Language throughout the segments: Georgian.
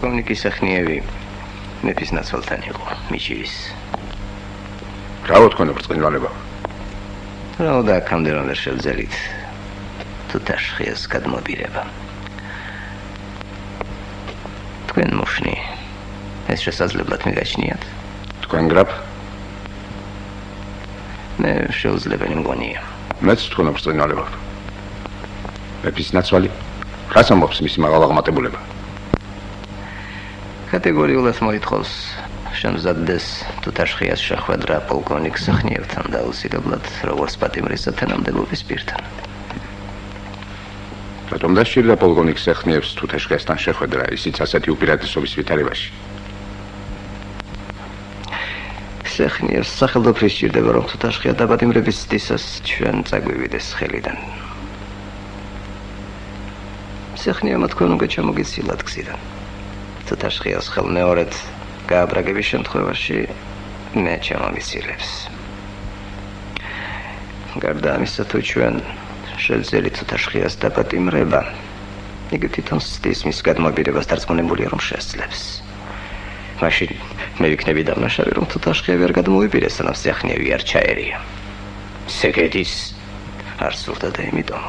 პოლკოვნიკი სეხნიევი მეფის ნაცვალთან იყო, მიჩივის. რა თქვენ ბრწყინვალება? რა და აქამდე რომ ვერ შევძელით თუთაშხიას გადმობირება. თქვენ მოშნი ეს შესაძლებლად მიგაჩნიათ? თქვენ გრაფ? მე შეუძლებელი მგონია. მეც თქვენ ბრწყინვალება. მეფის ნაცვალი რას ამბობს მისი მაღალაღმატებულება? კატეგორიულად მოითხოვს შემზადდეს თუთაშხიას შეხვედრა პოლკოვნიკ სეხნიევთან და აუცილებლად როგორც პატიმრის თანამდებობის პირთან. რატომ დასჭირდა პოლკოვნიკ სეხნიევს თუთაშხიასთან შეხვედრა, ისიც ასეთი უპირატესობის ვითარებაში? სეხნიევს სახელმწიფო სჭირდება, რომ თუთაშხია დაპატიმრების ცდისას ჩვენ წაგვივიდეს ხელიდან. სეხნიევმა თქვენ უკვე ჩამოგიცილათ გზიდან. თუთაშხიას ხელ მეორედ გააბრაგების შემთხვევაში მე ჩამომიცილებს. გარდა ამისა, თუ ჩვენ შევძელით თუთაშხიას დაპატიმრება, იგი თვითონ ცდის მის გადმობირებას დარწმუნებულია, რომ შესძლებს. მაშინ მე ვიქნები დამნაშავე, რომ თუთაშხია ვერ გადმოუპირეს, სანამ სეხნიევი არ ჩაერია. სეგედის არ სურდა და იმიტომ.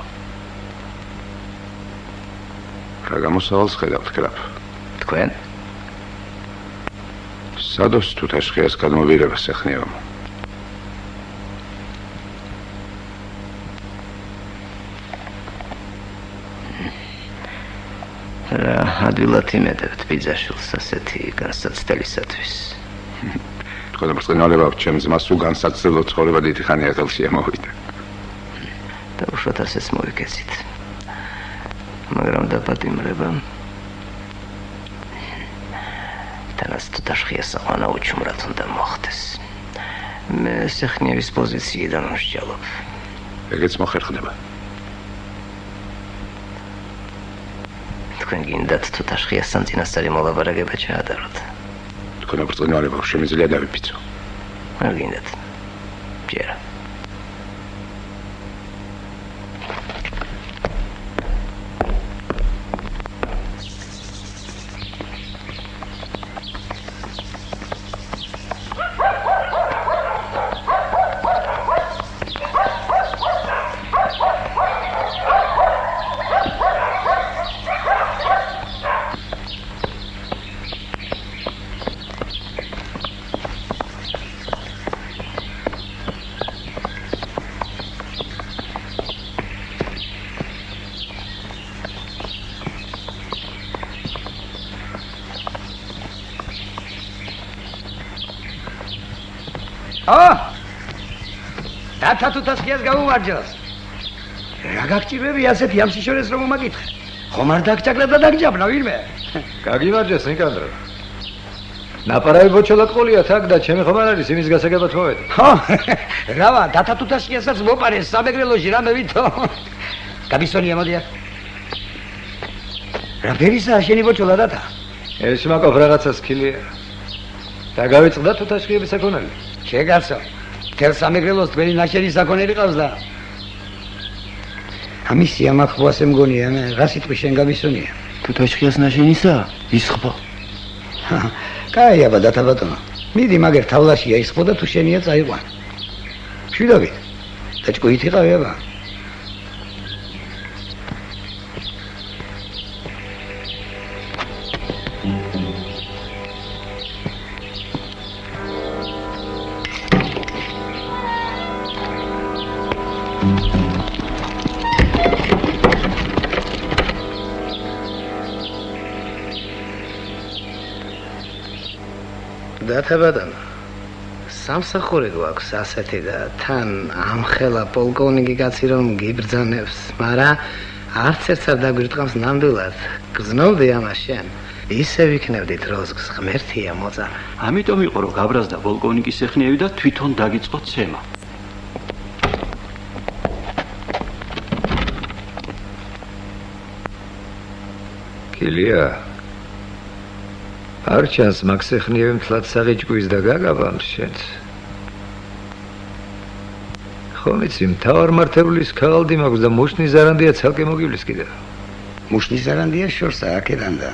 რა გამოსავალს ხედავთ, გრაფ? თქვენ? სადოს თუთაშხიას გადმობირება სეხნიევამ? რა ადვილად იმედებთ ბიძაშვილს ასეთი განსაცდელისათვის? თქვენ ბრწყინვალება ჩემს ძმას უგანსაცდელო ცხოვრება დიდი ხანია ხელში ამოვიდა. და უშუალოდ ასეც მოვიქეცით. მაგრამ დაპატიმრება თანაც თუთაშხიას აღვანა უჩუმრად უნდა მოხდეს. მე სეხნიევის პოზიციიდან ვსჯელობ. ეგეც მოხერხდება. თქვენ გინდათ თუთაშხიასთან წინასწარი მოლაპარაკება ჩაატაროთ? თქვენ ბრწყინვალება შემიძლია დავიფიცო. არ გინდათ. ჯერა. დათა თუთაშხიას გამომარჯოს. რა გაგჭირვები ასეთი ამ სიშორეს რომ მომაკითხე? ხომ არ დაგჭაკლებ და დაგჭაბნა ვინმე? გაგიმარჯოს ნიკანდრო. ნაპარავი ბოჩოლად ყოლიათ აქ და ჩემი ხომ არ არის იმის გასაგებად მოვედი. ხო, რავა, დათა თუთაშხიასაც მოპარეს სამეგრელოში რამე ვითო. გაბისონია მოდი აქ. რა ფერისაა შენი ბოჩოლა დათა? ეს მაკობ რაღაცა სქილია. და გავიწყდა თუთაშხიების საქონელი. შეგაცო. თელ სამეგრელოს თქვენი ნაშენი საქონელი ყავს და ამისი ამახბოასე მგონია, მე რა სიტყვის შენ გაბისონია. თუთაშხიას ნაშენისა? ისხბო. კაია დათა ბატონო. მიდი მაგერ თავლაშია ისხბო და თუ შენია წაიყვან. შვიდობით. და ჭკუით იყავი აბა. დათა ბატონო, სამსახური გვაქვს ასეთი და თან ამხელა პოლკოვნიკი კაცი რომ გიბრძანებს, მაგრამ არც ერთს არ დაგვირტყამს ნამდვილად. გრძნობდი ამას შენ. ისე ვიქნებდით როზგს ღმერთია მოწა. ამიტომ იყო რომ გაბრაზდა პოლკოვნიკი სეხნიევი და თვითონ დაგიწყო ცემა. კილია არ ჩანს მაგ სეხნიევი მთლად საღიჭკვის და გაგაბამს შენს. ხომ იცი მთავარ მართებლის ქაღალდი მაქვს და მუშნის ზარანდია ცალკე მოგივლის კიდევ. მუშნის ზარანდია შორსა აქედან და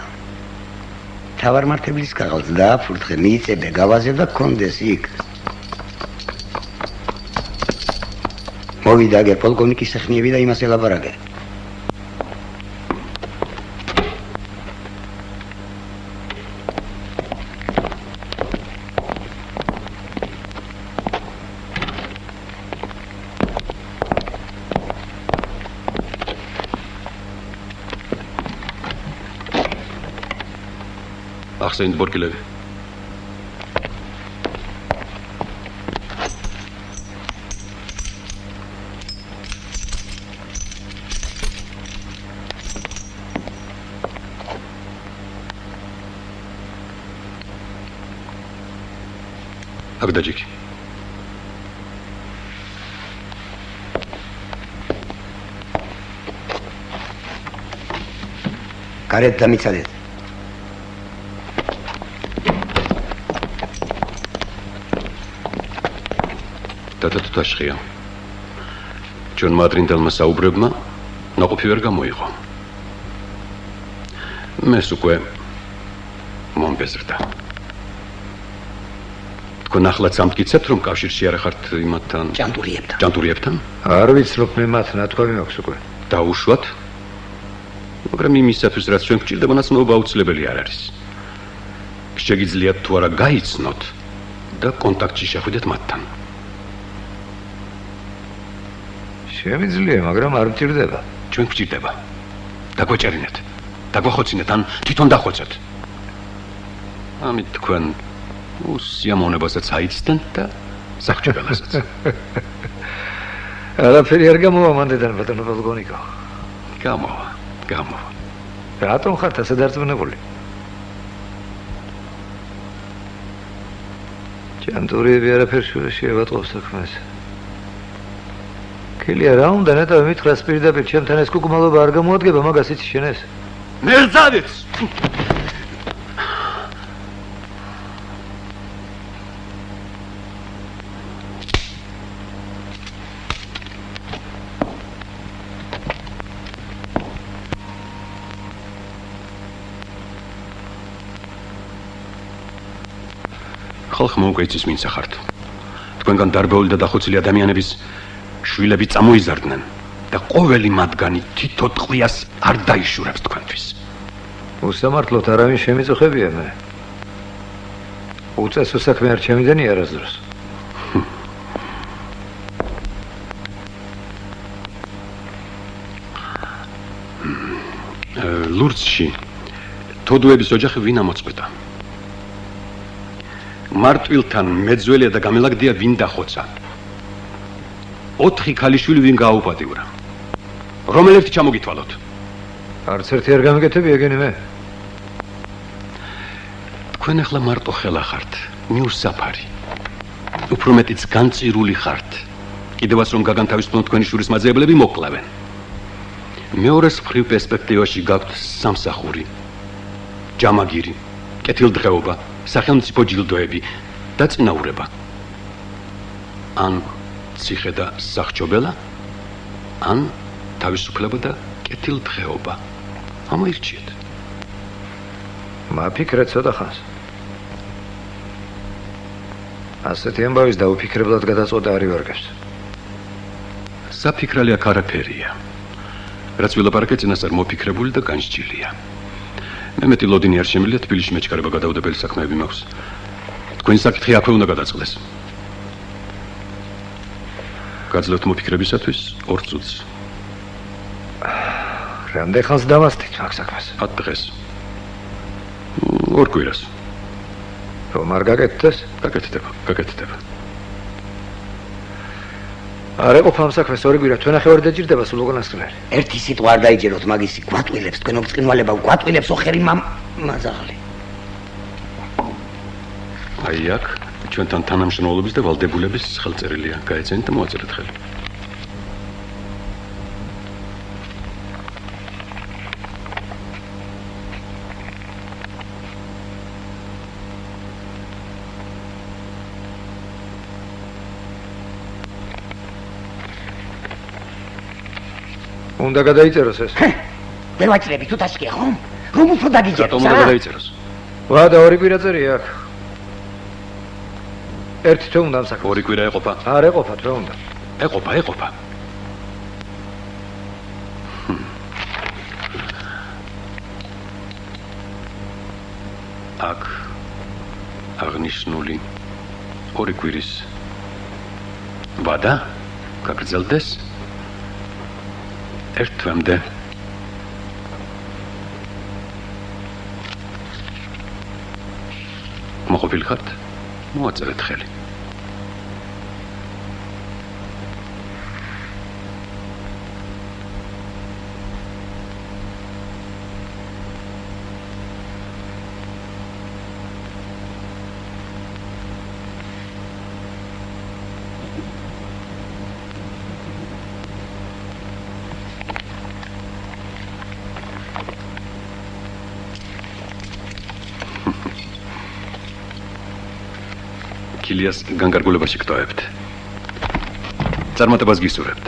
თავარმართებლის ქაღალდს დააფურთხე, მიიწებე, გავაზე და კონდეს იქ. მოვიდა აგერ პოლკოვნიკის სეხნიები და იმას ელაპარაკე. ახსენეთ ბორკილები. აგდაჯიკი. გარეთ დამიცადეთ. დათათაშხია. ჩვენ მადრინდელმა საუბრებმა ნაყოფი ვერ გამოიღო. მეს უკვე მომბეზრდა. თქვენ ახლაც ამტკიცებთ, რომ კავშირში არ ხართ იმათთან? ჭანტურიებთან? არ ვიცნობ მე მათ, ნათქვამი მაქვს უკვე. დაუშვათ? მაგრამ იმისათვის, რაც ჩვენ გვჭირდება, ნაცნობა აუცილებელი არ არის. შეგიძლიათ თუ არა გაიცნოთ და კონტაქტში შეხვიდეთ მათთან. შემიძლია, მაგრამ არ მჭირდება. ჩვენ გვჭირდება. დაგვეჭერინეთ. დაგვახოცინეთ, ან თვითონ დახვეწეთ. ამით თქვენ უსიამოვნებასაც აიცდენთ და საქმეებასაც. არაფერი არ გამოვა მანდედან, ბატონო პოლკოვნიკო. გამოვა. რატომ ხართ ასე დარწმუნებული? ჭანტურიები არაფერ შუაში ევატყობს საქმეს. კილია რა უნდა ნეტავი მითხრას პირდაპირ ჩემთან ეს კუკუმალობა არ გამოადგება მაგას იცი შენ ეს? მერზადეც! ხალხმა უკვე იცის ვინც ახართ. თქვენგან დარბეული და დახოცილი ადამიანების შვილები წამოიზარდნენ და ყოველი მათგანი თითო ტყვიას არ დაიშურებს თქვენთვის. უსამართლოდ არავინ შემიწუხებია მე. უწესო საქმე არ ჩემიდანი არასდროს. ლურცში თოდუების ოჯახი ვინ ამოწყვეტა? მარტვილთან მეძველია და გამელაგდია ვინ დახოცა. 4 ქალიშვილი ვინ გააუპატიურა. რომელებთ ჩამოგითვალოთ? არც ერთი არ გამეკეთები ეგენი მე. თქვენ ახლა მარტო ხელა ხართ, მიუსაფარი. უფრო მეტიც განწირული ხართ. კიდევაც რომ გაგანთავისუფლონ თქვენი შურის მაძიებლები მოკლავენ. მეორეს მხრივ პერსპექტივაში გაქვთ სამსახური, ჯამაგირი, კეთილდღეობა, სახელმწიფო ჯილდოები და წინაურება. ან ციხე და სახჭობელა, ან თავისუფლება და კეთილდღეობა. ამოირჩიეთ. მაფიქრეთ ცოტა ხანს. ასეთი ამბავის დაუფიქრებლად გადაწყვეტა არ ივარგებს. საფიქრალი აქ არაფერია. რაც ვილაპარაკე წინასწარ მოფიქრებული და განსჯილია. მე მეტი ლოდინი არ შემიძლია თბილისში მეჩქარება გადაუდებელი საქმეები მაქვს. თქვენი საკითხი აქვე უნდა გადაწყდეს. გაძლევთ მოფიქრებისათვის 2 წუთს. რამდენ ხანს დავასწრით მაგ საქმეს? 10 დღეს. 2 კვირას. რომ არ გაკეთდეს? გაკეთდება. არ ეყოფა ამ საქმეს 2 კვირა, თქვენ ახევარი დაჭირდება სულ უკანასკნელი. ერთი სიტყვა არ დაიჯეროთ მაგისი, გვატყილებს თქვენ ობწყინვალება, გვატყილებს ოხერი მაზაღლი. აი აქ ჩვენთან თანამშრომლობის და ვალდებულების ხელწერილია. გაეცენით და მოაწერეთ ხელი. უნდა გადაიწეროს ეს. ვერ ვაჭრები თუ თაშკია ხომ? რომ უფრო დაგიჯეროს. რატომ უნდა გადაიწეროს? ვადა ორი კვირა წერია აქ. ერთი თვე უნდა ამსაქმოს. ორი კვირა ეყოფა. არ ეყოფათ რა უნდა. ეყოფა. აქ აღნიშნული ორი კვირის ვადა გაგრძელდეს ერთ თვემდე. მოყოფილი ხართ? მოაწერეთ ხელი. კილიას განგარგულებაში გტოვებთ. წარმატებას გისურვებთ.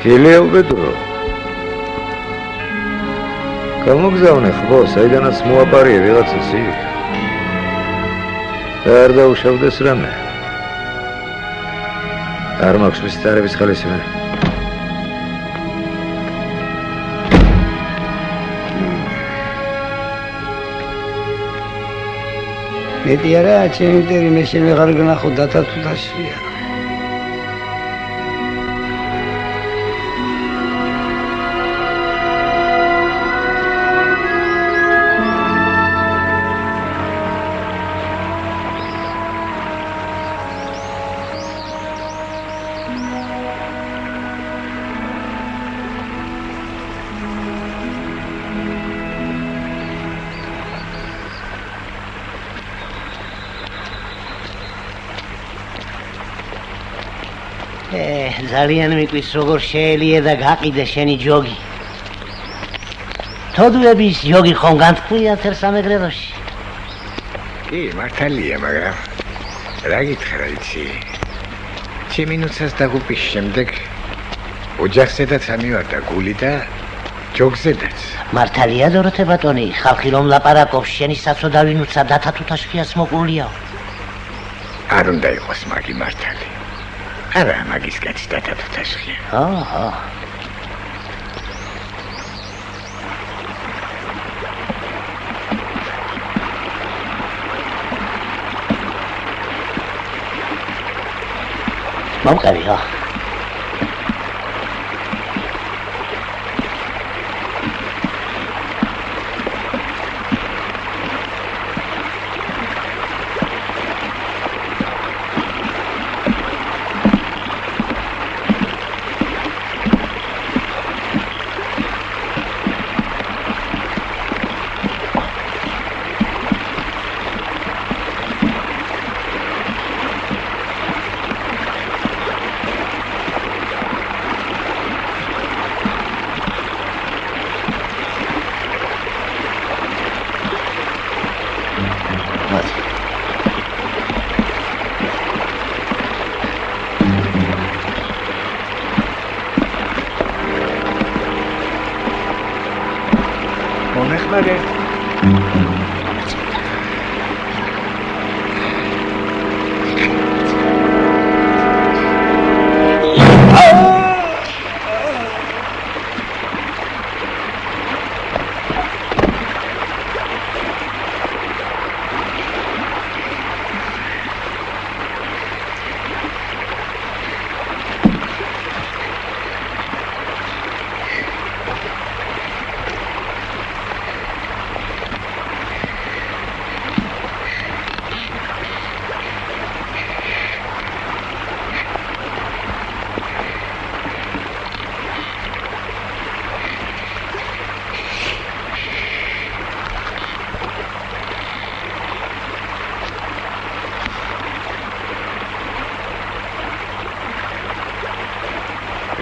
კილია უბედრო. გამოგზავნე ხო, საიდანაც მოაპარიე ვიღაცას იქ. არ დაუშავდეს რამე. არ მაქვს მისი წარების ხალისიმე. მეტი არა, ჩემი მტერი მე შენ ვეღარ გნახო დათათუდაშია. ძალიან მიყვის როგორ შეელიე და გაყიდე შენი ჯოგი. თოდუების ჯოგი ხომ განთქმულია თერ სამეგრელოში? კი, მართალია, მაგრამ რა გითხრა იცი? 10 მინუტას დაგუპის შემდეგ ოჯახზედაც ამივარ და გული და ჯოგზედაც. მართალია დოროთე ბატონი, ხალხი რომ ლაპარაკობს შენი საცოდავი ნუცა დათათუთაშხიას მოყულიაო. არ უნდა იყოს მაგი მართალი. არა, მაგის კაცი დათათუთაშხია. აჰა. მომყევია.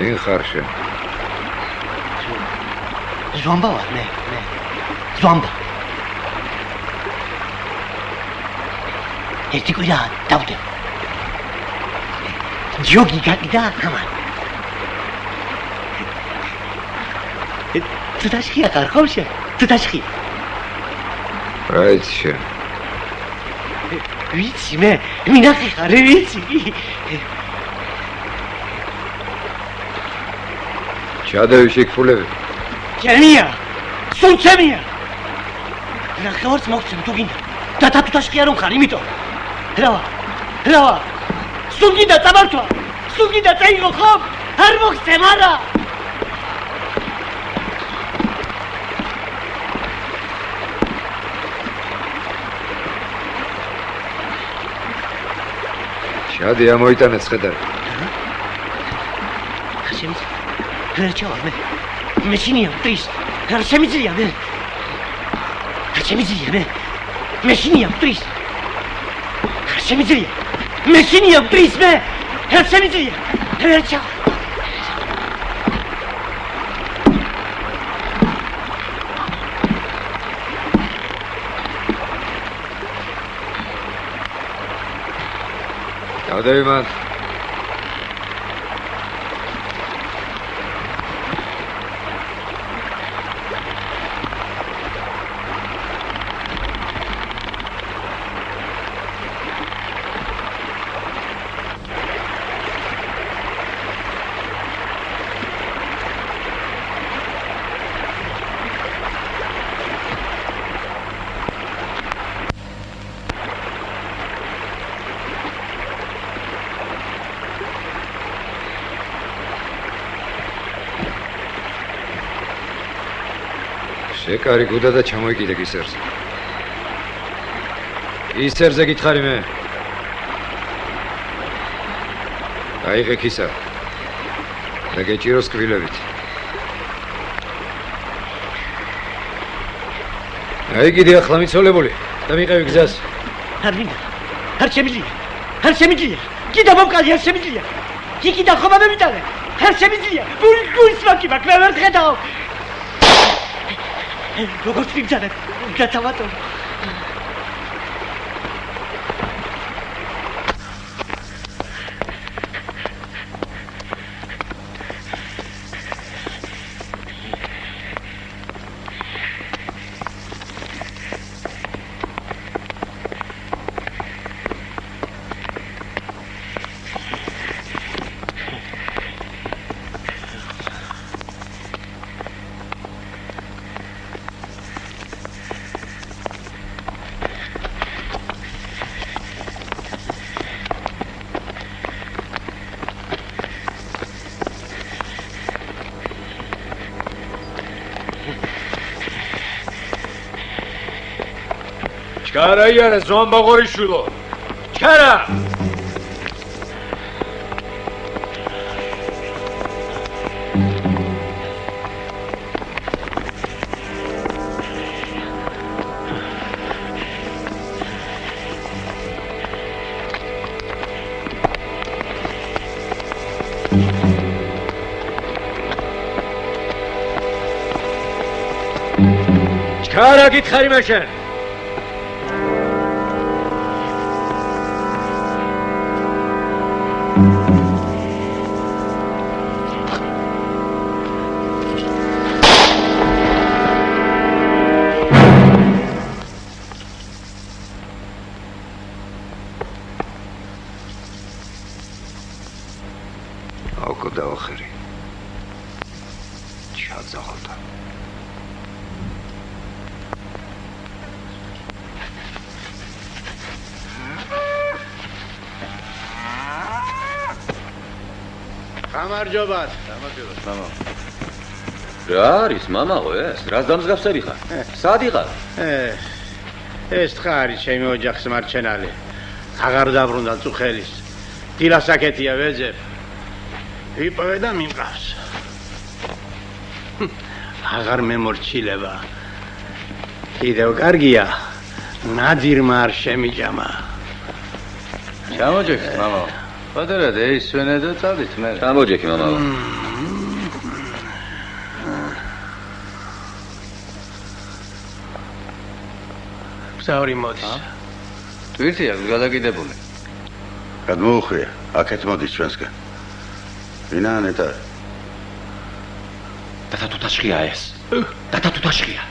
ვინ ხარ შენ? ზვამბა ვარ მე. ზვამბა. ერთი კვირა დავდე. ჯოგი გაკიდა ამან. Tu taşkıya karkovşa, tu taşkıya. რაიც შენ? ვიცი მე, მინახე ხარ, ვიცი. ჩადევი შეკფულები. ჯენია, სუნცემია. ნახევარს მოგცემ თუ გინდა. და თუ taşkıya რომ ხარ, იმიტომ. რავა. სულ გინდა წამართვა. სულ გინდა წაიღო ხომ? არ მოგცემ არა. ჩადი ამოიტანე ცხედარი. ვერ ჩავალ მე. მეშინია მტრის. არ შემიძლია მე. მეშინია მტრის. არ შემიძლია. მეშინია მტრის მე. არ შემიძლია. ვერ ჩავალ. დავდები მან. შეკარი გუდა და ჩამოიკიდე კისერზე. კისერზე გითხარი მე. აიღე კისა. და გეჭიროს კბილებით. აიგიდე ახლა მიცოლებული და მიყევი გზას. არ მინდა. არ შემიძლია. კიდე მომყალი არ შემიძლია. კიდე ხომ ამემიტანე. არ შემიძლია. გულს ვაკიბაკ მე ვერ ხედავ. როგორც ვიგზავნე, გაცავატო. ჩქარა იარა ზვამბა ღორიშვილო. ჩქარა. ჩქარა გითხარი მე შენ. აუკო დავახერი. ჩაძაღლდა. გამარჯობათ. მამა. რა არის მამაო ეს? რას დამსგავსები ხარ? სად იყარ? ეს თხარი ჩემი ოჯახის მარჩენალი. აღარ დაბრუნდა წუხელის. დილასაკეთია ვეძებ. იპოვე და მიმყავს. აღარ მემორჩილება. კიდევ კარგია. ნადირმა არ შემიჭამა. ჩამოჯექს მამაო. პატარა დაისვენე და წადით მე. ჩამოჯექი მამაო. მგზავრი მოდის. ტვირთი აქვს გადაკიდებული. გადმოუხვია, აქეთ მოდის ჩვენსკენ. ვინაა ნეტა? დათა თუთაშხია ეს. დათა თუთაშხია.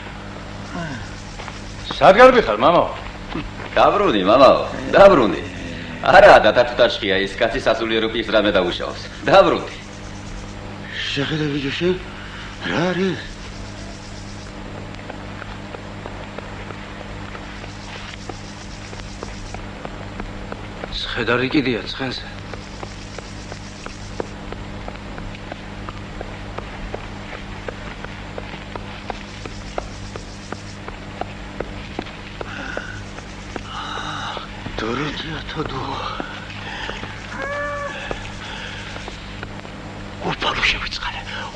სად გარბიხარ, მამაო? დაბრუნდი, მამაო, დაბრუნდი. არა, დათა თუთაშხია ის კაცი სასულიერო პირს რამე დაუშავს. დაბრუნდი. შეხედე ვიდეო შენ? რა არის? ხედარი კიდია ცხენზე. დოროთია თოდო.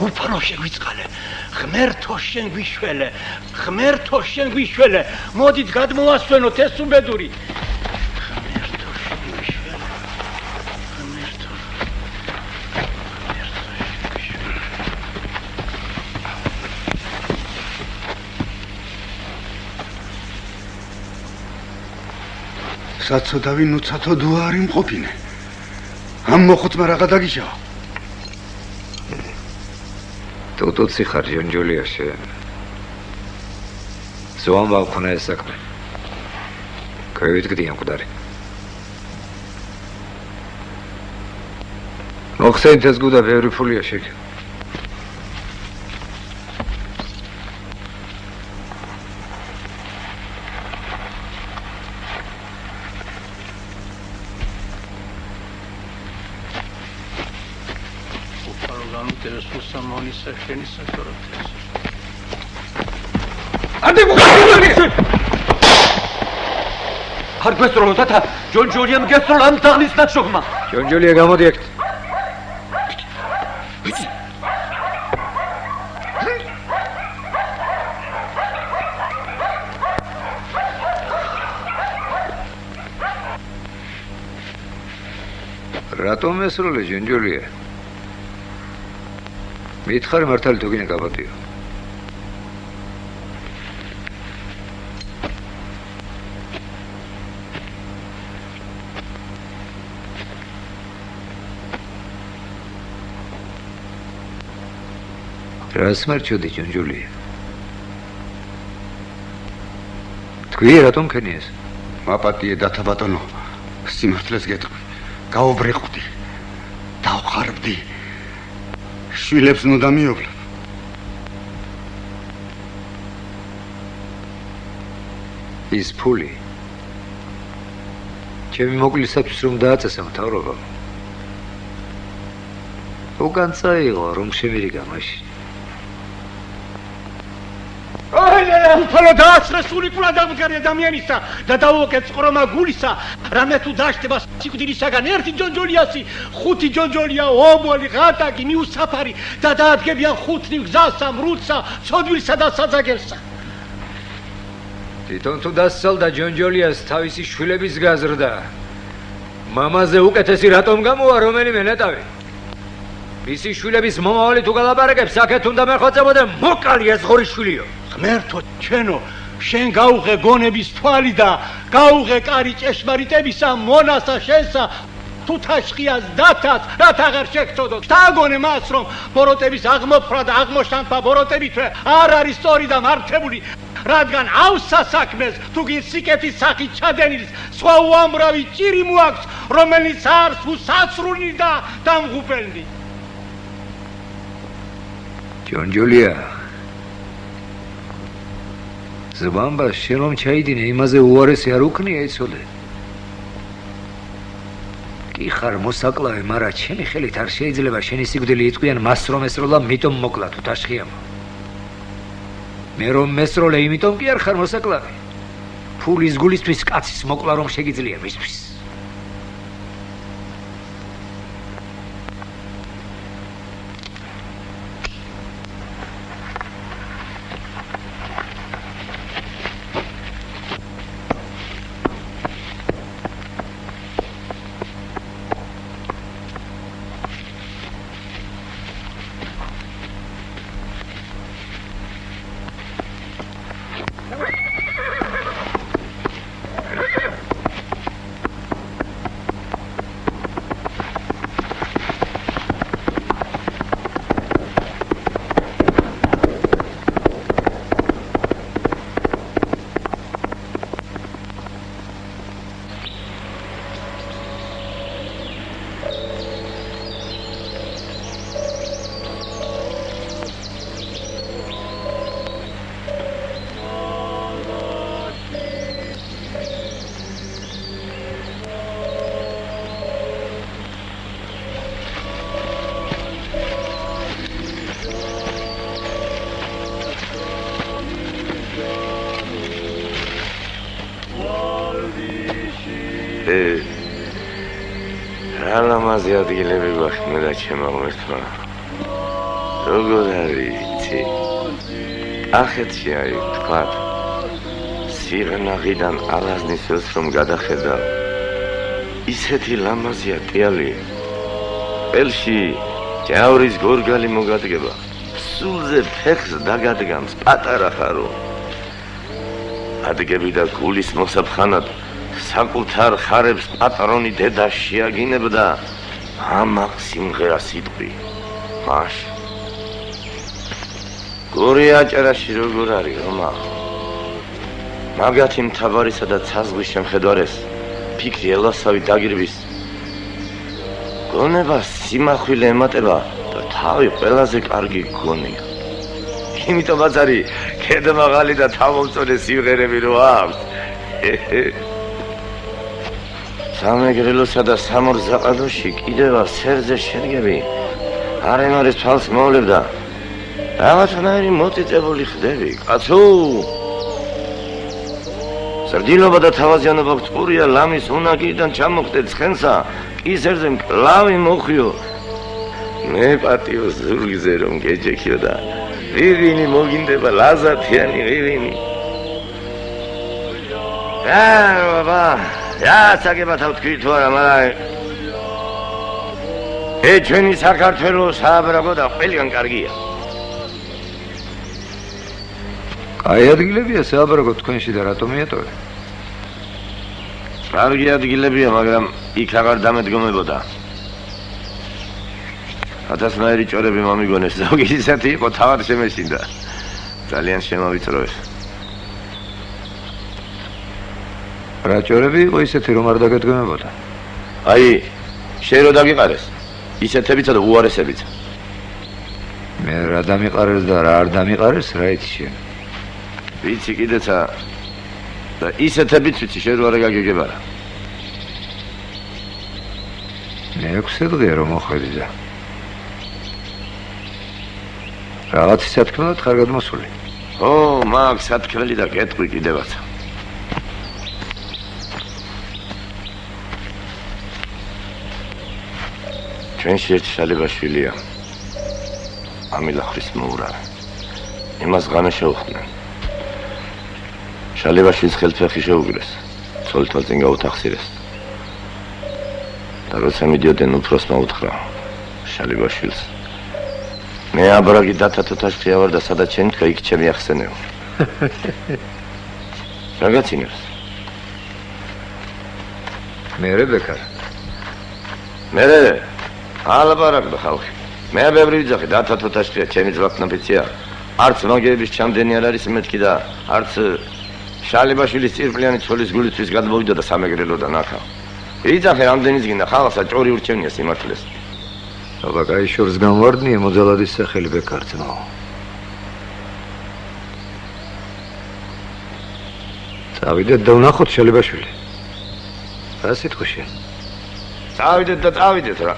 უფალო შეგვიწყალე. ღმერთო შენ გვიშველე. მოდით გადმოვასვენოთ ეს უბედური. საცოდავი ნუცათო დუარი მყოფინე. ამ მოხუცმა რა გადაგიშავა? ტუტუცი ხარ ჯონჯოლია შენ. ზოამ ვაუქნა ეს საქმე. ქვევით გდიან მკვდარი. მოხსენით ეს გუდა ბევრი ფულია შექ. არ გვესწრო თათა ჯონჯოლიამ გესწრო ამ თაღლის ნაცშოგმა. ჯონჯოლია გამოდი აქ. რატომ ესროლე ჯონჯოლია? მითხარი მართალი თუ გინე გაბატიო. რას მარჩოდი ჯონჯოლია? თქვი რატომ ქენი ეს? მაპატიე დათა ბატონო, სიმართლეს გეტყვი. გაუბრეყდი. დავხარბდი. შვილებს ნუ დამიოვლებ. ის ფული ჩემი მოკლისათვის რომ დააწესა მთავრობა. უკან წაიღო რომ შემირიგა მაშინ. უფალო დაასრე სული პულა დამდგარი ადამიანისა და დავოკეთ წყრომა გულისა. რამე თუ დაშტება სიკვდილისაგან ერთი ჯონჯოლიასი, ხუთი ჯონჯოლია, ომოლი, ღატაკი, მიუსაფარი და დაადგებიან ხუთნივ გზასა, მრუდსა, ცოდვილსა და საძაგელსა. თვითონ თუ დასწალდა ჯონჯოლიას თავისი შვილების გაზრდა. მამაზე უკეთესი რატომ გამოვა რომელიმე ნეტავი? მისი შვილების მომავალი თუ გალაპარაკებს, აქეთ უნდა მეხვეწებოდე მოკალი ეს ღორი შვილიო. ღმერთო ჩვენო, შენ გაუღე გონების თვალი და გაუღე კარი ჭეშმარიტებისა მონასა შენსა თუთაშხიას დათაც რაც აღარ შეგწოდოთ. დაგონე მას რომ ბოროტების აღმოფხვრა და აღმოშთანთვა ბოროტებითვე არ არის სწორი და მართებული, რადგან ავსა საქმეს თუ გინ სიკეთის სახით ჩადენილის სხვა უამრავი ჭირი მოაქვს, რომელიც არს უსასრული და დამღუპელნი. ჯონჯოლია ზბამბა შენ რომ ჩაიდინე იმაზე უარესი არ უქნია იცოდე. კი ხარ მოსაკლავე, მაგრამ ჩემი ხელით არ შეიძლება შენი სიკვდილი იტყვიან მას რომ ესროლა, მიტომ მოკლა თუთაშხიამ. მე რომ მესროლე, იმიტომ კი არ ხარ მოსაკლავე. ფულის გულისთვის კაცის მოკლა რომ შეგიძლია მისთვის. რა ლამაზი ადგილები გვაქვს მე და ჩემო ღმერთმა. როგორ არის იცი? კახეთში აი თქვათ სიღნაღიდან ალაზნის ველს რომ გადახედავ ისეთი ლამაზია ტიალი. ყელში ჯავრის გორგალი მოგადგება. სულზე ფეხს დაგადგამს პატარა ხარო. ადგები და გულის მოსაფხანად საკუთარ ხარებს პატრონი დედა შეაგინებდა ამაღ სიმღერას იტყვი. მაშ გორი აჭარაში როგორ არის რომა? მაგათი მთავარისა და ცაზღვის შემხედვარეს ფიქრი ელვასავი დაგირვის. გონება სიმახვილე ემატება და თავი ყველაზე კარგი გონია. იმიტომაც არის ქედმაღალი და თავმომწონე სიმღერები რო აქვს. სამეგრელოსა და სამორძაყადოში კიდევა სერზე შედგები. არემარის თვალს მოვლებდა. რაღაცნაირი მოწიწებული ხდები, კაცო. სარდილობა და თავაზიანობა გწურია ლამის უნაგიდან ჩამოხდე ცხენსა, კისერზე მკლავი მოხიო. მე პატიო ზურგზე რომ გეჯექიო და ვიღინი მოგინდება ლაზათიანი ვიღინი. ბაბა, საგებათავ თქვი თუ არა, მაგრამ ჩვენი საქართველოს სააბრაგო და ყველგან კარგია. აი ადგილებია სააბრაგო თქვენში და რატომ მიატოვე? კარგი ადგილებია, მაგრამ იქ აღარ დამედგომებოდა. ათასნაირი ჭორები მომიგონეს, ზოგი ისეთი იყო, თავად შემეშინდა. ძალიან შემავიწროეს. რა ჭორები იყო ისეთი, რომ არ დაგედგომებოდა? აი, შენ რო დაგიყარეს, ისეთებიცა და უარესებიც. მე რა დამიყარეს და რა არ დამიყარეს, რა იცი შენ? ვიცი კიდეცა და ისეთებიც ვიცი, შენ რო არ გაგეგებარა. მეექვსე დღეა რომ მოხვედი და რაღაცის სათქმელად ხარ გადმოსული. ო, მაგ სათქმელი და კეტყვი კიდევაც. ჩვენში ერთი შალებაშვილია. ამილახრის მოურავი. იმას ღანა შეუხდნენ. შალებაშვილს ხელფეხი შეუგრეს. ცოლთან წინ გაუთახსირეს. და როცა მიდიოდნენ უფროსმა უთხრა შალებაშვილს. მე აბრაგი დათათოთაშხია ვარ და სადაც შენ თქვა იქ ჩემი ახსენეო. რა გაცინებს? მე რებეკარ. მე ალაბარაკდა ხალხი. მე ბევრი ვიძახი დათათოთაშხია ჩემი ძვაფნაფიცია. არც მაგების ჩამდენი არ არის მეთქი და არც შალებაშვილის წირფლიანი ცოლის გულისთვის გადმოვიდა და სამეგრელოდან ახლა. ვიძახე რამდენიც გინდა ხალხსა ჭორი ურჩევნია სიმართლეს. აბა გაიშორს განვარდნია მოძალადის სახელი ბეკარცნო. წავიდეთ და ვნახოთ შალებაშვილი. რა სიტყვი შენ? წავიდეთ და წავიდეთ რა.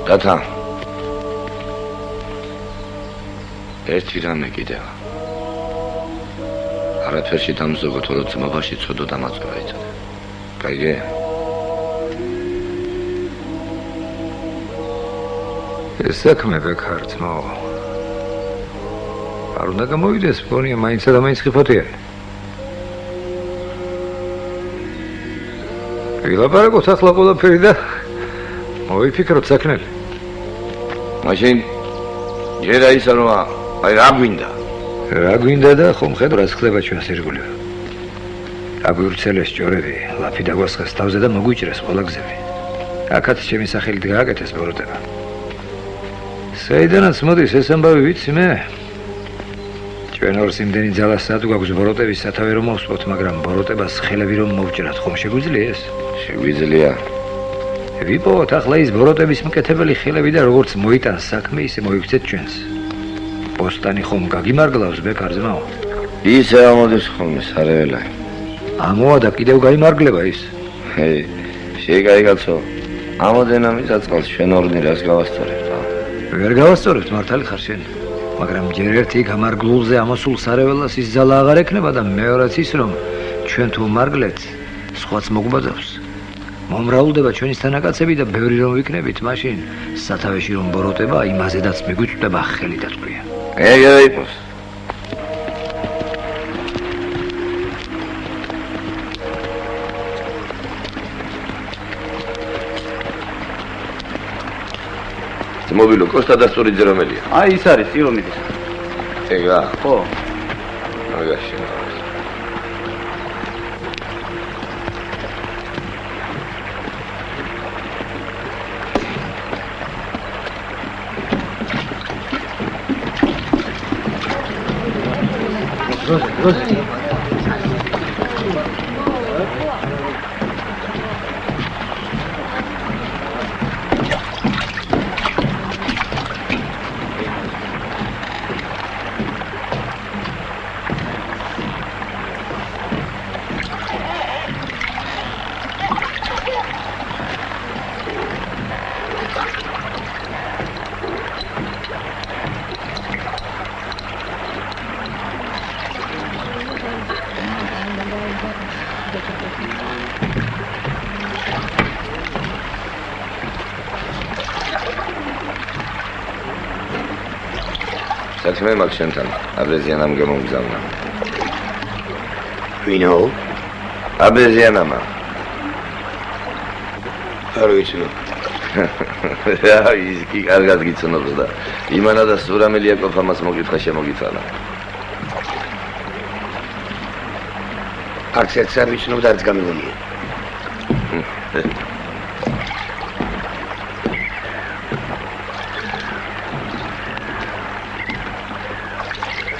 დათა ერთი რამე კიდევ არაფერში დამზოგო თორე ძმობაში ცოდო დამაწვა იცოდე კაიგე ეს საქმე ბეკარცმო არ უნდა გამოვიდეს მგონია მაინცა და მაინც ხიფათია ვილაპარაკოთ ახლა ყველაფერი და მოვიფიქროთ საქმე მაშინ ჯერა ისა რომ აი რა გვინდა და ხომ ხედავ რა ხდება ჩვენს ირგვლივ რა გვირცელეს ჭორები ლაფი დაგვასხეს თავზე და მოგვიჭრეს ყველა გზები აქაც ჩემი სახელით გააკეთეს ბოროტება საიდანაც მოდის ეს ამბავი ვიცი მე ჩვენ ორს იმდენი ძალასად გვაქვს ბოროტების სათავე რომ მოვსვოთ მაგრამ ბოროტებას ხელები რომ მოვჭრათ ხომ შეგვიძლია ეს შეგვიძლია ვიპოვოთ ახლა ის ბოროტების მკეთებელი ხილები და როგორც მოიტანს საქმე, ისე მოიქცეთ ჩვენს. პოსტანი ხომ გაგიმარგლავს ბექარ ძმაო? ისე ამოდის ხოლმე სარეველა. ამოა და კიდევ გაიმარგლება ის. შეგაიგაცო. ამოდენა მისაწყალს ჩვენ ორნი რას გავასწორებთ? ვერ გავასწორებთ მართალი ხარ შენ. მაგრამ ჯერ ერთი გამარგლულზე ამოსულ სარეველას ის ძალა აღარ ექნება და მეორეც ის რომ ჩვენ თუ მარგლეთ, სხვაც მოგვბაძავს. მომრავლდება ჩვენი თანაკაცები და ბევრი რომ ვიქნებით, მაშინ სათავეში რომ ბოროტება, იმაზედაც მიგვიწვდება ხელი დაწყვია. ეგრე იყოს. მობილო კოსტა დასწორიძე რომელია? აი ის არის ტირომიდის. ეგა? ხო. აგაში. საქმე მაქვს შენთან, აბეზიანამ გამომგზავნა. ვინო? აბეზიანამა. არ ვიცი. ის კი კარგად გიცნობს და იმანა და სურამელი აკოფ ამას მოგითხრა შემოგითვალა. არც ერთს არ ვიცნობ და არც გამიგონია.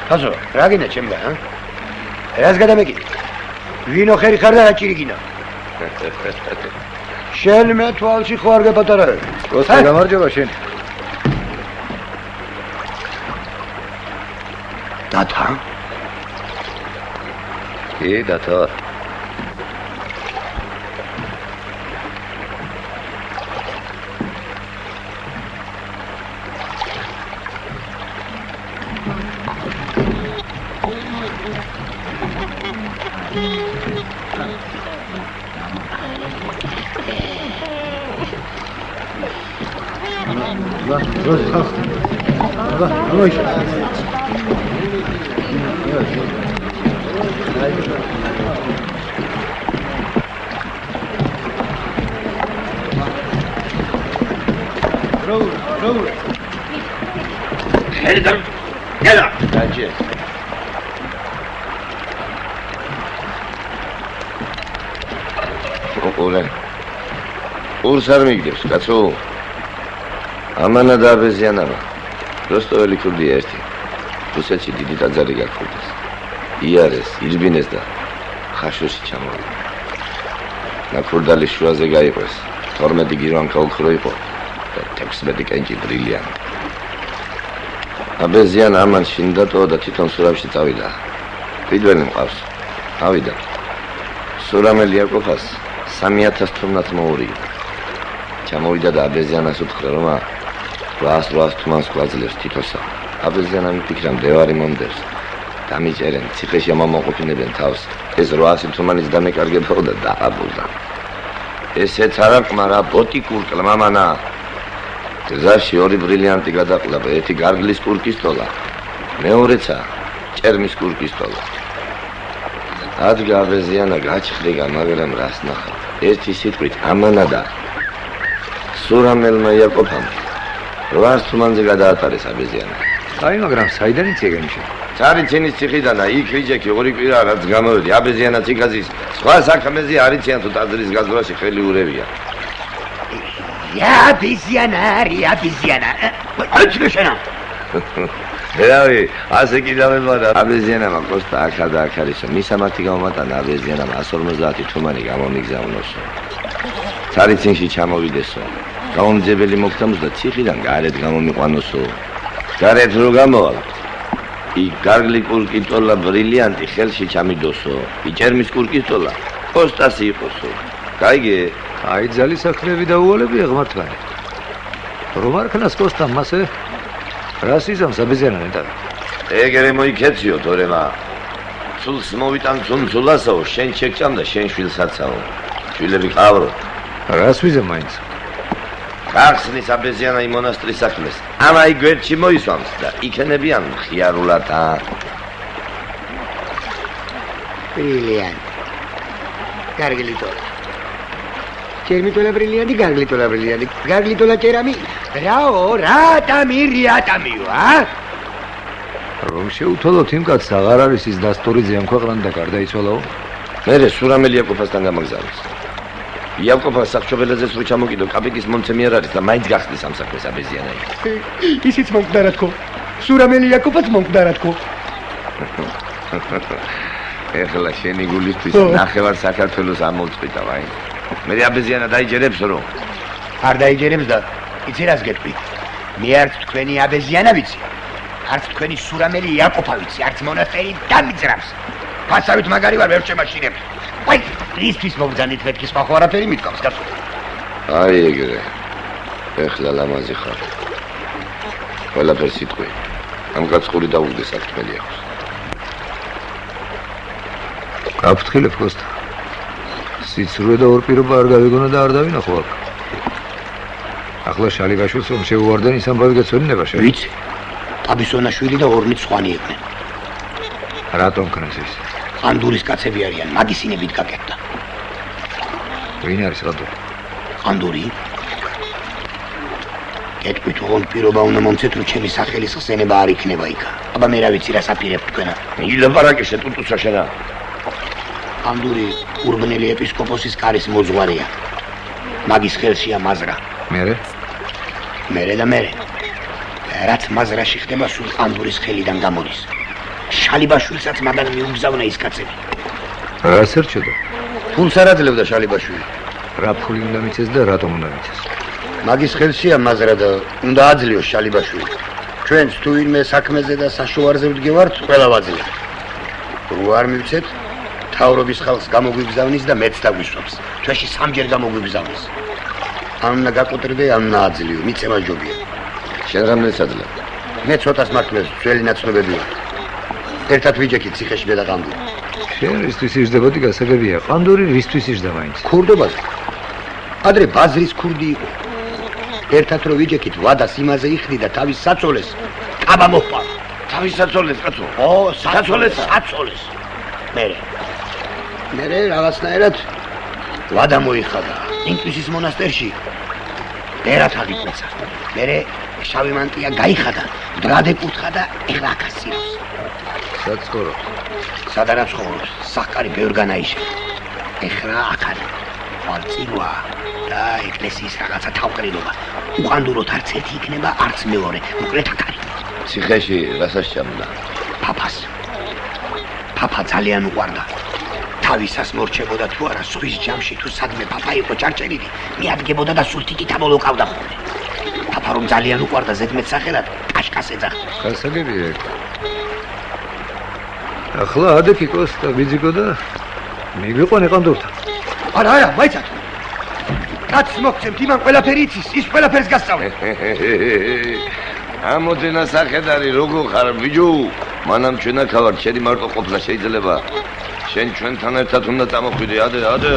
აზო, რა გინდა ჩემგან, ა? რას გადამეკიდე? ვინო ხერი ხარ და რა ჭირიგინა? შენ მე თვალში ხო არ გეპატარავე? კოსტა გამარჯობა შენ. დათა? კი, დათო. ურს არ მიგდებს, კაცო. ამანა და აბეზიანამა. როსტოველი ქურდია ერთი. რუსეთში დიდი ტაძარი გაქურდეს. იარეს, ირბინეს და ხაშოში ჩამოვიდა. ნაქურდალის შუაზე გაიყვეს. 12 გირვანკა ოქრო იყო და 16 კენჭი ბრილიანტი. აბეზიანა ამან შინდატო და თვითონ სურავში წავიდა. პირველი მყავს. ავიდა. სურამელი აკოფას 3000 თუმნათ მოურია. ჩამოვიდა და აბეზიანას უთხრა რომ 800 თუმანს გვაძლევს თითოსა. აბეზიანა მიფიქრა მდევარი მომდევს. დამიჭერენ, ციხეში ამამოყოფინებენ თავს. ეს 800 თუმანის დამეკარგებაო და დააბულდა. ესეც არა ყმარა ბოტი კურკლა მამანა. გზაში 2 ბრილიანტი გადაყლაპა, ერთი გარგლის კურკისტოლა, მეორეცა ჭერმის კურკისტოლა. ადგა აბეზიანა გაჩხრიგა, მაგრამ რას ნახა? ერთი სიტყვით ამანა და სურამელმა იაკოფამ 800 თუმანზე გადაატარეს აბეზიანა. აი, მაგრამ საიდან იცი შენ? цариცინის ციხიდან იქ რიჯექი 2 კვირა რაც გამოვედი აბეზიანა ციხაზის სხვა საქმეზე არიციან თუ ტაძრის გაზრაში ხელი ურევია. აბეზიანა, აბეზიანა. აჩქე შენა. რავი, ასე კიდევება აბეზიანამა კოსტა ახლა და ახალისო მისამართი გამომატანა აბეზიანამა 150 თუმანი გამომიგზავნოსო. ცარიცინში ჩამოვიდესო. გაუმძებელი მოგთამოს და ციხიდან გარეთ გამომიყვანოსო. გარეთ რო გამოვალ. იქ გარგლი კურკიტოლა ბრილიანტი ხელში ჩამიდოსო. იჭერმის კურკიტოლა კოსტასი იყოსო. გაიგე? აი ძალის საქმეები დაუვალებია ღმერთვანი. რომ არ ქნას კოსტამ მასე რას იზამს აბეზიანა ნეტარი. ეგრე მოიქეციო თორემა. სულს მოვიტან ცუნცულასაო, შენ შეგჭამ და შენ შვილსაცაო. შვილები ყავრო. რას ვიზე მაინც? გახსნის აბეზიანა იმ მონასტრის საქმეს. ამაი გვერდში მოისვამს და იქენებიან ხიარულად. ბრილიანტი. გარგლიტოლა. ჭერმიტოლა ბრილიანტი, გარგლიტოლა ბრილიანტი. გარგლიტოლა ჭერამი. რაო, რატამირიატამიო, რომ შეუთოლოთ იმ კაცს აღარ არის ის დასტურიძე ამ ქვეყნად და გარდაიცვალაო. მერე სურამელი იაკოფასთან გამაგზავნეს. იაკოფას საფშობელეზეც რო ჩამოკიდო, კაპიკის მომცემი არ არის და მაინც გახსნის ამ საქმეს აბეზიანა. ისიც მომკვდარა თქო. სურამელი იაკოფაც მომკვდარა თქო. ეხლა შენი გულისთვის ნახევარ საქართველოს ამოვწყვიტა ვაი. მე აბეზიანა დაიჯერებს რომ არ დაიჯერებს და იცი რას გეტყვი? მე არც თქვენი აბეზიანა ვიცი. არც თქვენი სურამელი იაკოფა ვიცი, არც მონასტერი დამიძრავს. ფასავით მაგარი ვარ, ვერ შემაშინებ. ვაი, რისთვის მოგძანით მეთქი სხვა ხო არაფერი მithავს, კაცო. აი ეგრე. ეხლა ლამაზი ხარ. ყველაფერს იტყვი. ამ კაცს ყური დაუგდე საქმელი აქვს. გაფრთხილებ კოსტა. სიცრუე და ორპირობა არ გავიგონა და არ დავინახო აქ. ახლა შალიბაშვილს რომ შეუვარდენ ის ამბავი გეცოდინება შენ. ვიცი. აბისონაშვილი და ორნიც ხვანი იყვნენ. რატომ ქნეს ის? ყანდურის კაცები არიან, მაგისინებით გაკეთდა. ვინ არის ყანდური? ყანდური? გეტყვით რომ პირობა უნდა მომცეთ რომ ჩემი სახელის ხსენება არ იქნება იქ. აბა მე რა ვიცი რას აპირებ თქვენა. ილაპარაკიშე ტუტუსა შენა. ყანდური ურბნელი ეპისკოპოსის კარის მოძღვარია. მაგის ხელშია მაზრა. მერე? მერე და მერე. რაც მაზრაში ხდება სულ ყანდურის ხელიდან გამოდის. შალიბაშვილსაც მაგან მიუგზავნა ის კაცები. რას ერჩოდა? ფულს არ აძლევდა შალიბაშვილი. რა ფული უნდა მიცეს და რატომ უნდა მიცეს? მაგის ხელშია მაზრა და უნდა აძლიოს შალიბაშვილი. ჩვენც თუ ვინმე საქმეზე და საშუარზე ვდგევართ, ყველა ვაძლევთ. რო არ მივცეთ, თავრობის ხალხს გამოგვიგზავნის და მეც დაგვისვამს. თვეში სამჯერ გამოგვიგზავნის. ან უნდა გაკოტრდე, ან უნდა აძლიო, მიცემა ჯობია. შენ რამდენს აძლევ? მე ცოტას მართლებს ძველი ნაცნობებია. ერთად ვიჯექით ციხეში მე და ყანდური. შენ რისთვის იზრდებოდი გასაგებია, ყანდური რისთვის იზრდა მაინც? ქურდობაზე. ადრე ბაზრის ქურდი იყო. ერთად რო ვიჯექით ვადას იმაზე იხდი და თავის საწოლეს კაბა მოჰყვა. თავის საწოლეს კაცო. ო, საწოლეს. მერე რაღაცნაირად ვადა მოიხადა. ინკვიზის მონასტერში ბერად აღიკვეცა. მერე შავი მანტია გაიხადა, დრადე კუთხა და ეხლა აკასიროს. სად ცხოვრობს? სადაც ცხოვრობს, სახკარი ბევრგან აიშე. ეხლა აქ არის. ვალწილვა და ეკლესიის რაღაცა თავყრილობა. უყანდუროთ არც ერთი იქნება, არც მეორე. მოკლედ აქ არის. ციხეში რასაც ჩამდა? ფაფას. ფაფა ძალიან უყვარდა. თავისას მორჩებოდა თუ არა სხვის ჯამში თუ სადმე ფაფა იყო ჩარჩენილი, მიადგებოდა და სულ თიკით ამოლოყავდა ხოლმე. ფაფა რომ ძალიან უყვარდა ზედმეტ სახელად, კაშკას ეძახდა. გასაგებია ეგ. ახლა ადექი კოსტა ვიძიგო და მივიყვანე ყანდურთან. არა, მაიცად. კაცს მოგცემთ, იმან ყველაფერი იცის, ის ყველაფერს გასწავლე. ამოდენა სახედარი როგორ ხარ ბიჭო? მანამ ჩვენ აქ ვარ, შენი მარტო ყოფნა შეიძლება. შენ ჩვენთან ერთად უნდა წამოხვიდე, ადე.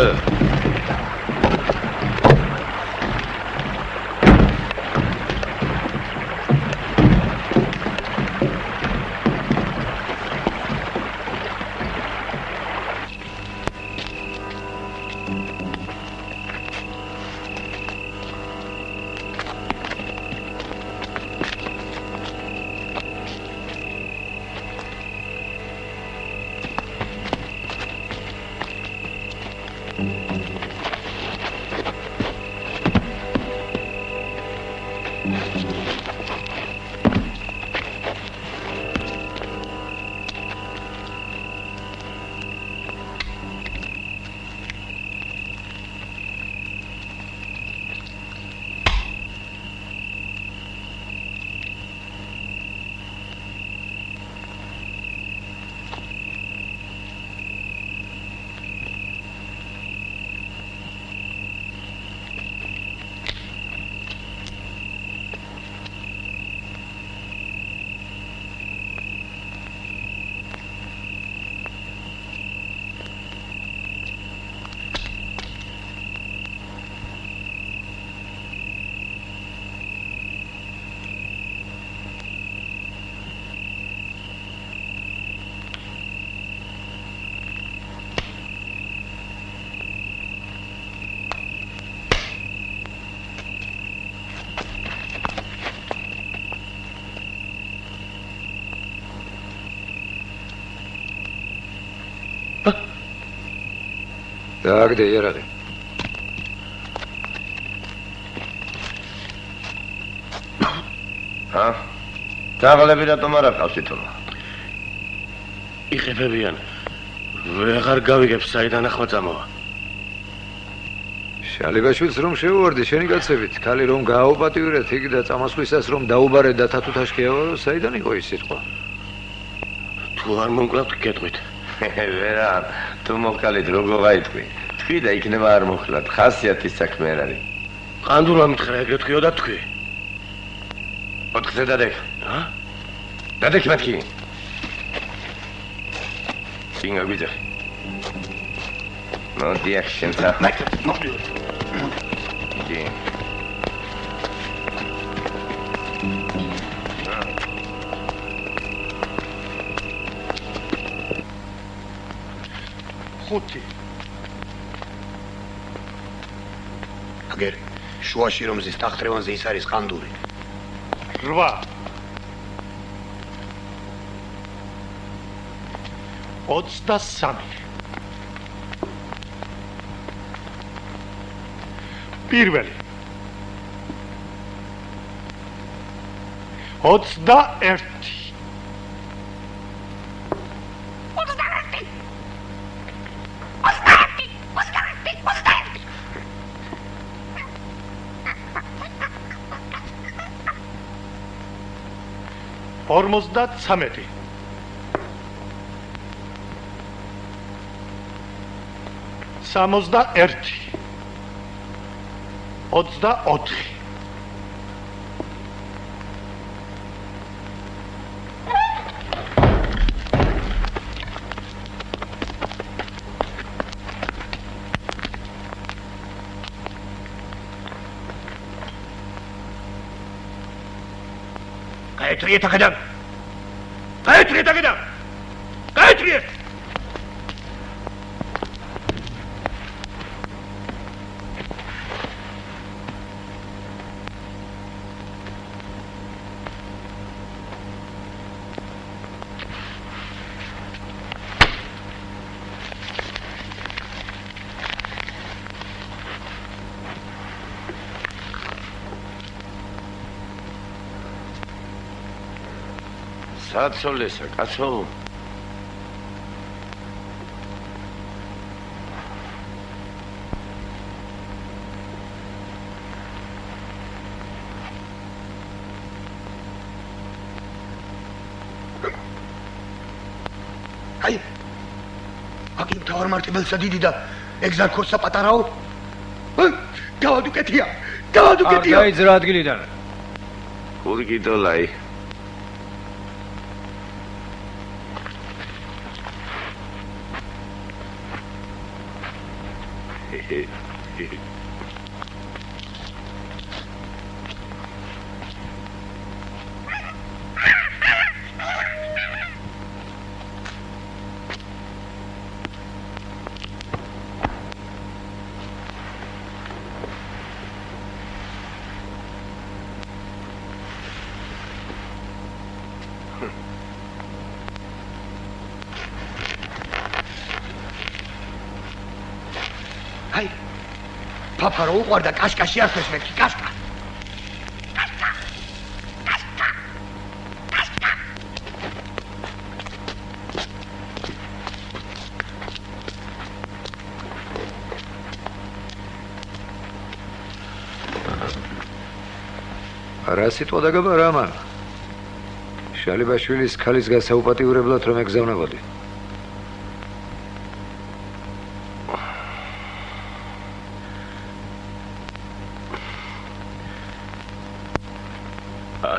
დააგდე იარაღი. დაღლები რატომ არ აყავს თვითონ? იღებებიან. ვეღარ გავიგებ საიდან ახლა წამოვა. შალიბაშვილს რომ შეუვარდი შენი კაცებით, ქალი რომ გააუპატიურეთ იქ და წამასვლისას რომ დაუბარეთ და თათუთაშქიაო, საიდან იყო ის სიტყვა? თუ არ მომკლავთ გეტყვით. ვერა, თუ მოკალით როგორ გაიტყვი? თქვი და იქნება არ მოხლათ, ხასიათის საქმე არ არის. ყანდულა მითხრა ეგრე თქვიო და თქვი. 4-ზე დადეკ. დადეკ მათი. წინგა გვიძახი. მოდი აქ შენ ცა. მოდი. კი. ხუთი. აგერ შუაში რომ ზის ტახტრევანზე ის არის ყანდური. 8. 23. პირველი. 21. 53. 61. 24. გაეთრიეთ აქედან. გაეთრიეთ აქედან. გაეთრიეთ. საცოლესა, კაცო. აი. აკი მთავარ მარტებელსა დიდი და ეგზარქოსა პატარაო. გავადუკეთია. გავადუკეთია. არ გაიძრა ადგილიდან. გურგი დოლაი. აი პაპარო უყარდა კაშკაში არხეს მეთქი კაშკა რა სიტყვა დაგაბარა მან? შალიბაშვილის ქალის გასაუპატიურებლად რომ ეგზავნებოდი.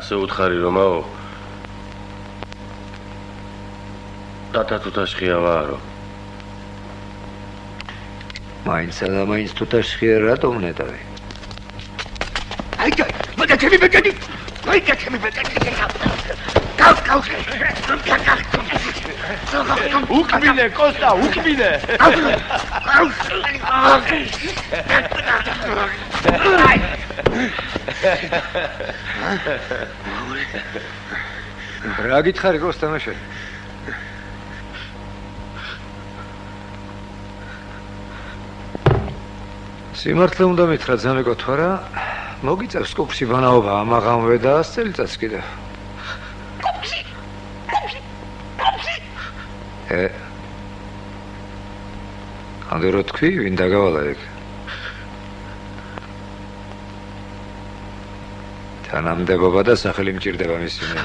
ასე უთხარი რომაო დათა თუთაშხია ვარო მაინცა და მაინც თუთაშხია რატომ ნეტავი? აი მაგათები ბეკედი მაგათები ბეკედი კავს უკბილე კოსტა უკბილე რა გითხარი კოსტამაშე? სიმართლე უნდა მითხრა ძამეკო თუ არა მოგიწევს კუპში ბანაობა ამაღამვე და 100 წელიწადს კიდევ კუპში ამდე რო თქვი ვინ დაგავალა ეგ თანამდებობა და სახელი მჭირდება მის წინ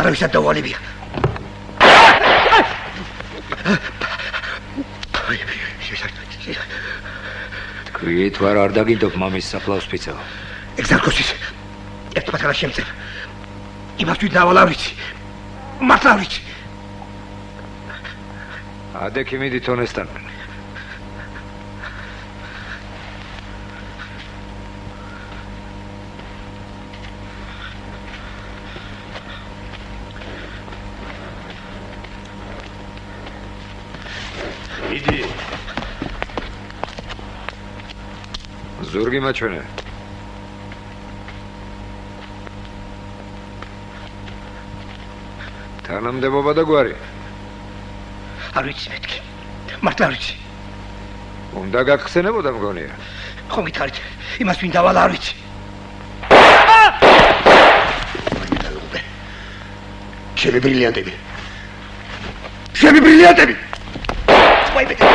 არავისად დავალებია თქვი თუ არ დაგინდობ მამის საფლავს ფიცო ეგზარქოსის ერთმა თქმა შემწერ იმას თუ დავალავიცი მართლავიცი ადექი მიდი თონესთან იდი ზურგი მაჩვენე თანამდებობა და გვარი არ ვიცი მეთქი მართლა არ ვიცი უნდა გაგხსენებოდა მგონია ხომ გითხარით იმას ვინ დავალა არ ვიცი ჩემი ბრილიანტები ვაი ბეთე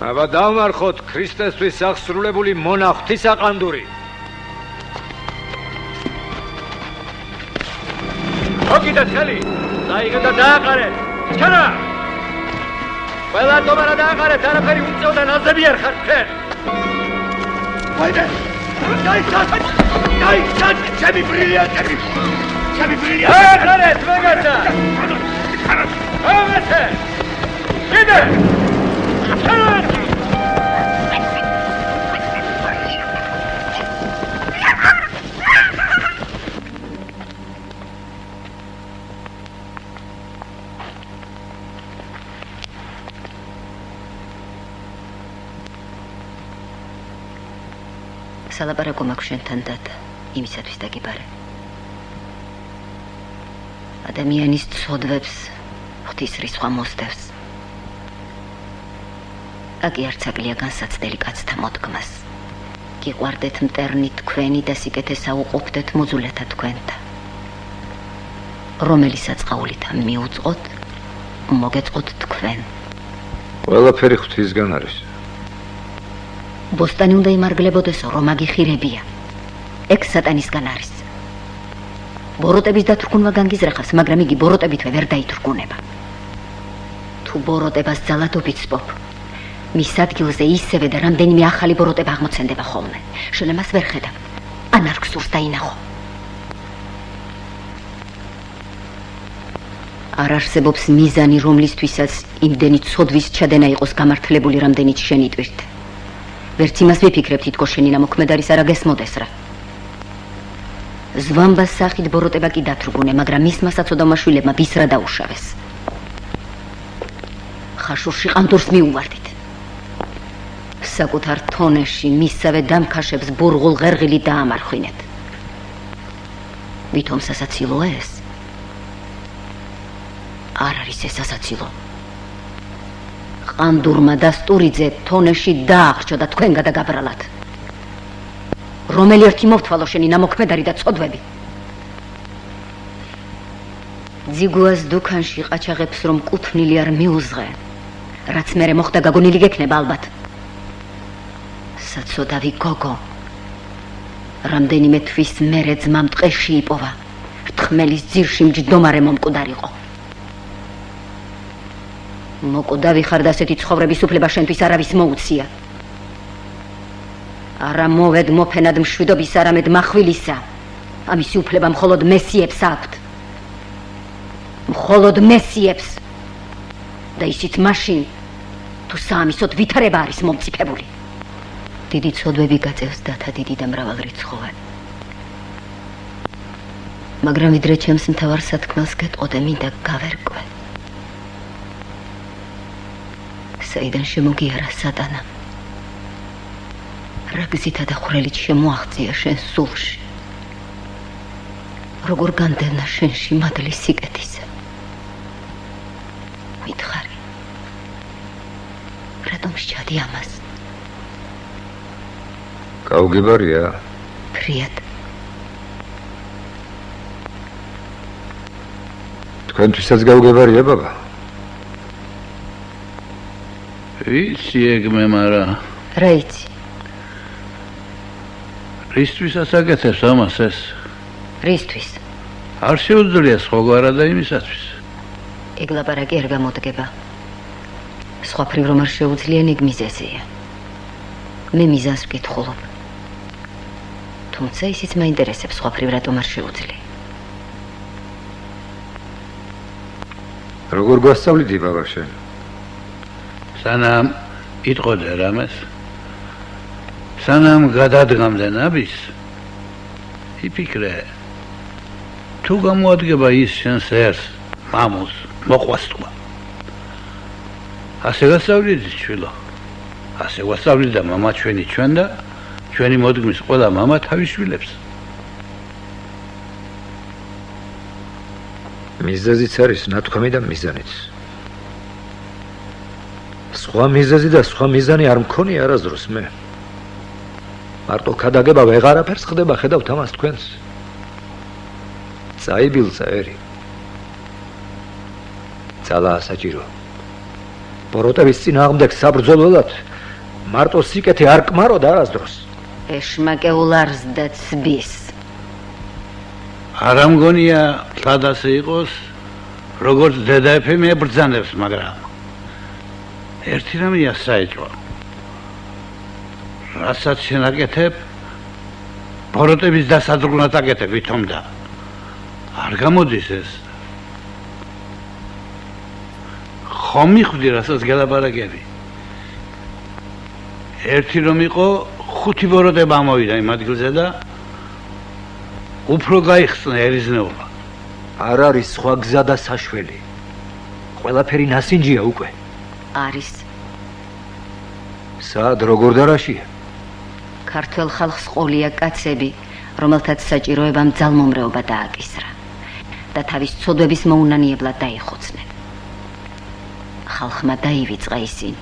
აბა დავმარხოთ ქრისტესთვის აღსრულებული მონახვის აყანდური მოგიდეთ ხელი დაიგე და დააყარეთ ჩქარა ყველა დომარა დააყარეთ არაფერი უწევდა ნაზები არ ხარ თქვენ ვაი ჩემი ბრილიანტები აყარეთ ვეგაცა ამეთე კიდე სალაპარაკო მაქვს შენთან დადა იმისათვის დაგიბარე ადამიანის ცოდვებს ღვთის რისხვა მოსდევს აკი არ წაკლია განსაცდელი კაცთა მოდგმას გიყვარდეთ მტერნი თქვენი და სიკეთეს აუყოფდეთ მოძულეთა თქვენთა რომელი საწყაულით მიუწყოთ მოგეწყოთ თქვენ ყველაფერი ღვთისგან არის ბოსტანი უნდა იმარგლებოდესო რომ აგიხირებია ეგ სატანისგან არის ბოროტების დათრგუნვა განგიზრახავს მაგრამ იგი ბოროტებითვე ვერ დაითრგუნება თუ ბოროტებას ძალადობით სპობ მის ადგილზე ისევე და რამდენიმე ახალი ბოროტება აღმოცენდება ხოლმე შენ ამას ვერ ხედავ ან არ გსურს დაინახო არ არსებობს მიზანი რომლისთვისაც იმდენი ცოდვის ჩადენა იყოს გამართლებული რამდენიც შენ იტვირთ ვერც იმას ვიფიქრებ თითქოს შენი ნამოქმედარის არა გესმოდეს რა ზვამბას სახით ბოროტება კი დათრგუნე მაგრამ მისმა საცოდავმა შვილებმა ვისრა დაუშავეს ხაშურში ყანდურს მიუვარდით საკუთარ თონეში მისავე დამქაშებს ბურღულ ღერღილი დაამარხვინეთ ვითომ სასაცილოა ეს არ არის ეს სასაცილო ყანდურმა და სტურიძე თონეში დაახრჩო და თქვენ გადაგაბრალათ რომელი ერთი მოვთვალო შენი ნამოქმედარი და ცოდვები ძიგუას დუქანში ყაჩაღებს რომ კუთვნილი არ მიუზღე რაც მერე მოხდა გაგონილი გექნება ალბათ საცოდავი გოგო რამდენიმე თვის მერე ძმამ ტყეში იპოვა რთხმელის ძირში მჯდომარე მომკვდარიყო მოკვდავი ხარ და ასეთი ცხოვრების უფლება შენთვის არავის მოუცია არა მოვედ მოფენად მშვიდობის არამედ מחვილისა ამისი უფლება მხოლოდ მესიებს აქვთ მხოლოდ მესიებს და ისიც მაშინ თუ საამისოდ ვითარება არის მომწიფებული დიდი ცოდვები გაწევს დათა დიდი და მრავალრიცხოვანი მაგრამ ვიდრე ჩემს მთავარ სათქმელს გეტყოდე მინდა გავერკვე საიდან შემოგიარა სატანა რა გზითა და ხვრელით შემოაღწია შენ სულში როგორ განდევნა შენში მადლის სიკეთისა რატომ შეჭადი ამას? გაუგებარია? ფრიად. თქვენთვისაც გაუგებარია, ბაბა? იცი ეგმე, მარა რა იცი? რისთვისაც აკეთებს ამას ეს? რისთვის? არ შეუძლია სხვაგვარა და იმისათვის. ეგ ლაპარაკი არ გამოდგება. სხვაფრივ რომ არ შეუძლიან, ეგ მიზეზია. მე მიზანს ვკითხულობ. თუმცა ისიც მაინტერესებს სხვაფრივ რატომ არ შეუძლია. როგორ გვასწავლიდი, ბაბა, შენ? სანამ იტყოდე რამეს, სანამ გადადგამდე ნაბის, იფიქრე, თუ გამოადგება ის შენს ერს, მამულს, მოყვას თქვა. ასე გასწავლიდით, შვილო. ასე გვასწავლიდა მამა ჩვენი ჩვენ და ჩვენი მოდგმის ყველა მამა თავის შვილებს. მიზეზიც არის ნათქვამი და მიზანიც. სხვა მიზეზი და სხვა მიზანი არ მქონია არასდროს მე. მარტო ქადაგება ვეღარაფერს ხდება, ხედავთ ამას თქვენს. წაიბილწა ერი. ძალაა საჭირო. ბოროტების წინააღმდეგ საბრძოლველად მარტო სიკეთე არ კმარო და არასდროს. ეშმაკეულ არს და ცბის. არ ამგონია სად ასე იყოს, როგორც დედაეფე მებრძანებს, მაგრამ ერთი რამეა საეჭვო. რასაც შენ აკეთებ, ბოროტების დასადრგუნად აკეთებ ვითომ და არ გამოდის ეს. ხომ მიხვდი, რასაც გელაპარაკები. ერთი რომ იყო, 5 ბოროტება ამოვიდა იმ ადგილზე და უფრო გაიხსნა ერიზნეობა. არ არის სხვა გზა და საშველი. ყველაფერი ნასინჯია უკვე. არის. სად როგორ და რაშია? ქართველ ხალხს ყოლია კაცები, რომელთაც საჭიროებამ ძალმომრეობა დააკისრა და თავის ცოდვების მოუნანიებლად დაიხოცნენ. ხალხმა დაივიწყა ისინი.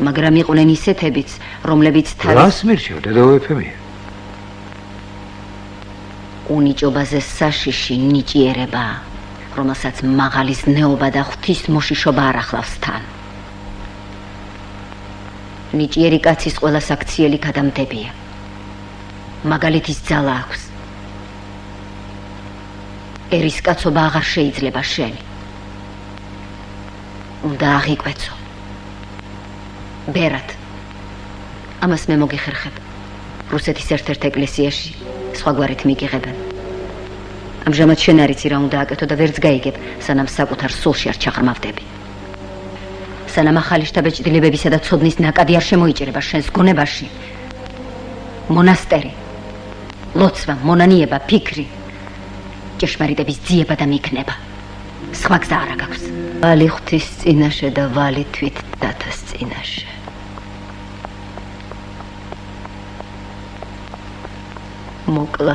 მაგრამ იყვნენ ისეთებიც, რომლებიც რას მირჩევ, დედაეფემი? უნიჭობაზე საშიში ნიჭიერება, რომელსაც მაღალი ზნეობა და ღვთისმოშიშობა არ ახლავს თან. ნიჭიერი კაცის ყველა საქციელი გადამდებია. მაგალითის ძალა აქვს. ერის კაცობა აღარ შეიძლება შენი. უნდა აღიკვეცო. ბერად. ამას მე მოგიხერხებ. რუსეთის ერთ-ერთ ეკლესიაში სხვაგვარით მიგიღებენ. ამჟამად შენ არ იცი რა უნდა აკეთო და ვერც გაიგებ, სანამ საკუთარ სულში არ ჩაღრმავდები. სანამ ახალი შთაბეჭდილებებისა და ცოდნის ნაკადი არ შემოიჭრება შენს გონებაში. მონასტერი, ლოცვა, მონანიება, ფიქრი, ჭეშმარიტების ძიება და მიქნება. სხვა გზა არ აქვს. ვალი ღვთის წინაშე და ვალი თვით დათას წინაშე. მოკლა